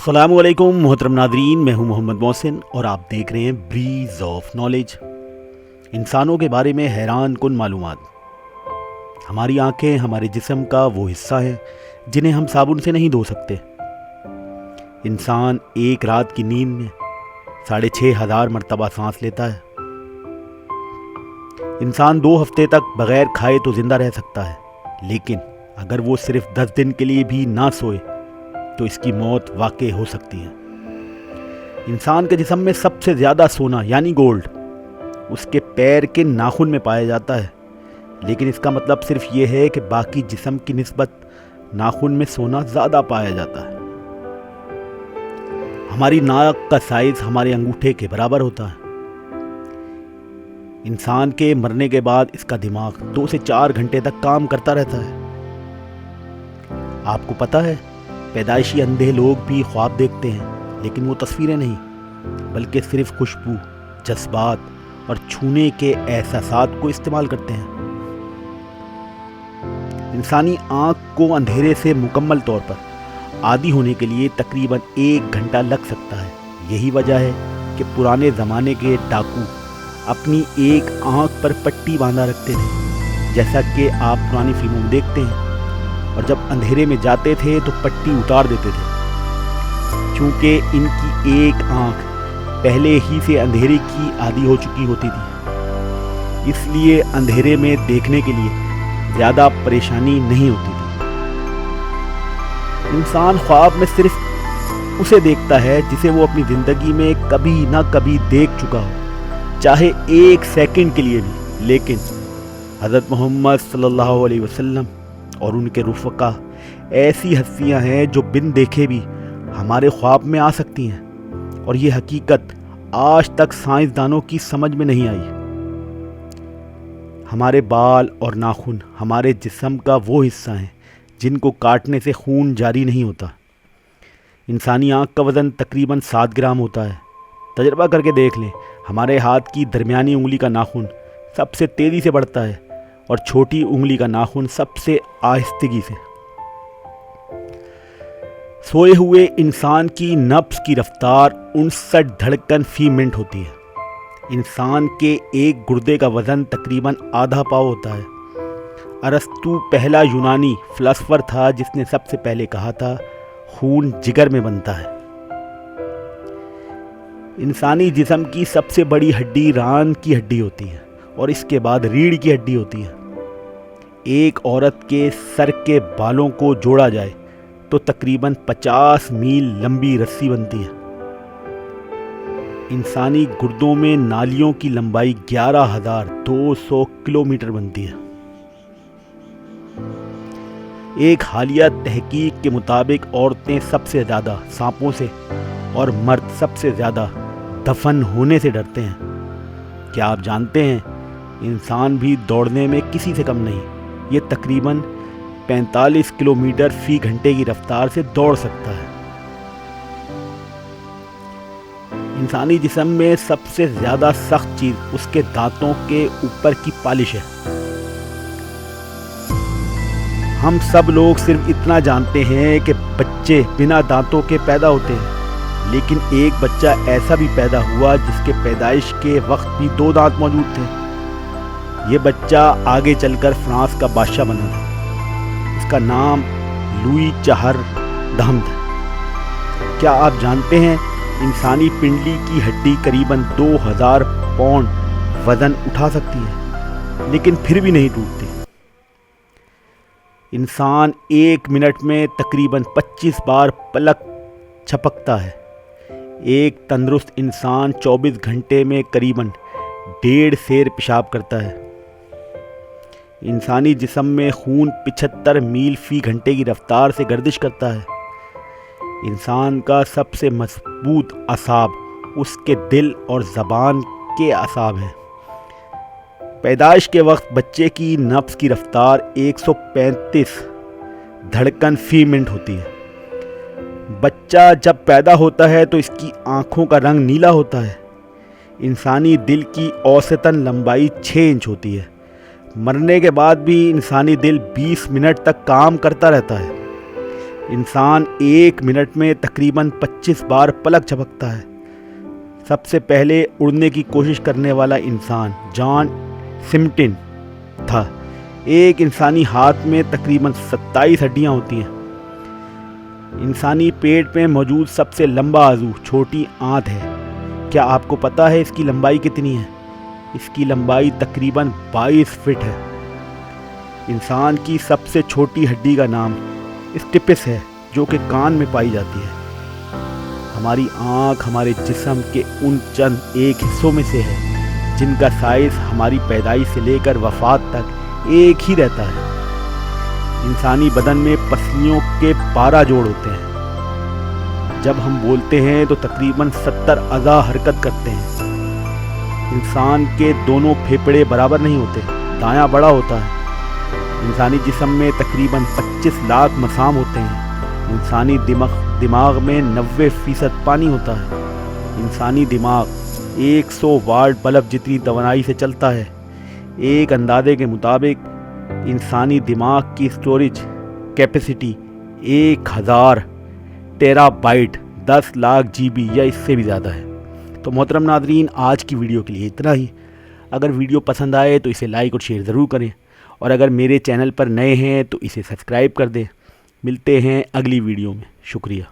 अस्सलामु अलैकुम मोहतरम नादरीन, मैं हूं मोहम्मद मोहसिन और आप देख रहे हैं ब्रीज ऑफ नॉलेज। इंसानों के बारे में हैरान कुन मालूमात। हमारी आंखें हमारे जिस्म का वो हिस्सा है जिन्हें हम साबुन से नहीं धो सकते। इंसान एक रात की नींद में 6,500 मरतबा सांस लेता है। इंसान 2 हफ्ते तक बगैर खाए तो जिंदा रह सकता है, लेकिन अगर वो सिर्फ 10 दिन के लिए भी ना सोए तो इसकी मौत वाक़ई हो सकती है। इंसान के जिस्म में सबसे ज़्यादा सोना यानी गोल्ड उसके पैर के नाखून में पाया जाता है, लेकिन इसका मतलब सिर्फ ये है कि बाकी जिस्म की निस्बत नाखून में सोना ज़्यादा पाया जाता है। हमारी नाक का साइज़ हमारे अंगूठे के बराबर होता है। इंसान के मरने के बाद इसका दिमाग 2 से 4 घंटे तक काम करता रहता है। आपको पता है, पैदाइशी अंधे लोग भी ख्वाब देखते हैं, लेकिन वो तस्वीरें नहीं बल्कि सिर्फ खुशबू, जज्बात और छूने के एहसासात को इस्तेमाल करते हैं। इंसानी आँख को अंधेरे से मुकम्मल तौर पर आदी होने के लिए तकरीबन 1 घंटा लग सकता है। यही वजह है कि पुराने ज़माने के डाकू अपनी एक आँख पर पट्टी बांधा रखते थे, जैसा कि आप पुरानी फिल्मों में देखते हैं, और जब अंधेरे में जाते थे तो पट्टी उतार देते थे। चूँकि इनकी एक आँख पहले ही से अंधेरे की आदी हो चुकी होती थी, इसलिए अंधेरे में देखने के लिए ज़्यादा परेशानी नहीं होती थी। इंसान ख्वाब में सिर्फ उसे देखता है जिसे वो अपनी ज़िंदगी में कभी ना कभी देख चुका हो, चाहे 1 सेकंड के लिए भी। लेकिन हज़रत मोहम्मद सल्लल्लाहु अलैहि वसल्लम और उनके रुफ़क़ा ऐसी हस्तियां हैं जो बिन देखे भी हमारे ख्वाब में आ सकती हैं, और ये हकीकत आज तक साइंसदानों की समझ में नहीं आई। हमारे बाल और नाखून हमारे जिस्म का वो हिस्सा हैं जिनको काटने से खून जारी नहीं होता। इंसानी आँख का वज़न तकरीबन 7 ग्राम होता है। तजर्बा करके देख लें, हमारे हाथ की दरमियानी उंगली का नाखून सबसे तेज़ी से बढ़ता है और छोटी उंगली का नाखून सबसे आहिस्तगी से। सोए हुए इंसान की नब्ज़ की रफ्तार 59 धड़कन फी मिनट होती है। इंसान के एक गुर्दे का वज़न तकरीबन आधा पाव होता है। अरस्तु पहला यूनानी फ़िलासफ़र था जिसने सबसे पहले कहा था, खून जिगर में बनता है। इंसानी जिस्म की सबसे बड़ी हड्डी रान की हड्डी होती है और इसके बाद रीढ़ की हड्डी होती है। एक औरत के सर के बालों को जोड़ा जाए तो तकरीबन 50 मील लंबी रस्सी बनती है। इंसानी गुर्दों में नालियों की लंबाई 11,200 किलोमीटर बनती है। एक हालिया तहकीक के मुताबिक औरतें सबसे ज़्यादा सांपों से और मर्द सबसे ज़्यादा दफन होने से डरते हैं। क्या आप जानते हैं, इंसान भी दौड़ने में किसी से कम नहीं। ये तकरीबन 45 किलोमीटर फी घंटे की रफ्तार से दौड़ सकता है। इंसानी जिस्म में सबसे ज़्यादा सख्त चीज़ उसके दांतों के ऊपर की पालिश है। हम सब लोग सिर्फ इतना जानते हैं कि बच्चे बिना दांतों के पैदा होते हैं, लेकिन एक बच्चा ऐसा भी पैदा हुआ जिसके पैदाइश के वक्त भी 2 दांत मौजूद थे। ये बच्चा आगे चलकर फ्रांस का बादशाह बना था। इसका नाम लुई चार दहम्द है। क्या आप जानते हैं, इंसानी पिंडली की हड्डी करीबन 2000 पाउंड वज़न उठा सकती है, लेकिन फिर भी नहीं टूटती। इंसान 1 मिनट में तकरीबन 25 बार पलक झपकता है। एक तंदुरुस्त इंसान 24 घंटे में करीबन 1.5 सेर पेशाब करता है। इंसानी जिस्म में खून 75 मील फी घंटे की रफ्तार से गर्दिश करता है। इंसान का सबसे मजबूत असाब उसके दिल और ज़बान के असाब हैं। पैदाइश के वक्त बच्चे की नब्ज़ की रफ्तार 135 धड़कन फी मिनट होती है। बच्चा जब पैदा होता है तो इसकी आँखों का रंग नीला होता है। इंसानी दिल की औसतन लंबाई 6 इंच होती है। मरने के बाद भी इंसानी दिल 20 मिनट तक काम करता रहता है। इंसान 1 मिनट में तकरीबन 25 बार पलक झपकता है। सबसे पहले उड़ने की कोशिश करने वाला इंसान जॉन स्मिथ था। एक इंसानी हाथ में तकरीबन 27 हड्डियां होती हैं। इंसानी पेट में मौजूद सबसे लंबा आजू छोटी आंत है। क्या आपको पता है इसकी लंबाई कितनी है? इसकी लंबाई तकरीबन 22 फीट है। इंसान की सबसे छोटी हड्डी का नाम स्टिपिस है, जो कि कान में पाई जाती है। हमारी आँख हमारे जिस्म के उन चंद एक हिस्सों में से है जिनका साइज़ हमारी पैदाइश से लेकर वफ़ात तक एक ही रहता है। इंसानी बदन में पसलियों के 12 जोड़ होते हैं। जब हम बोलते हैं तो तकरीबन 70 अज़ा हरकत करते हैं। इंसान के दोनों फेफड़े बराबर नहीं होते, दायां बड़ा होता है। इंसानी जिस्म में तकरीबन 25 लाख मसाम होते हैं। इंसानी दिमाग में 90% पानी होता है। इंसानी दिमाग 100 वाट बल्ब जितनी तवानाई से चलता है। एक अंदाजे के मुताबिक इंसानी दिमाग की storage capacity 1000 terabyte 10 lakh GB या इससे भी ज़्यादा है। तो मोहतरम नादरीन, आज की वीडियो के लिए इतना ही। अगर वीडियो पसंद आए तो इसे लाइक और शेयर ज़रूर करें, और अगर मेरे चैनल पर नए हैं तो इसे सब्सक्राइब कर दें। मिलते हैं अगली वीडियो में। शुक्रिया।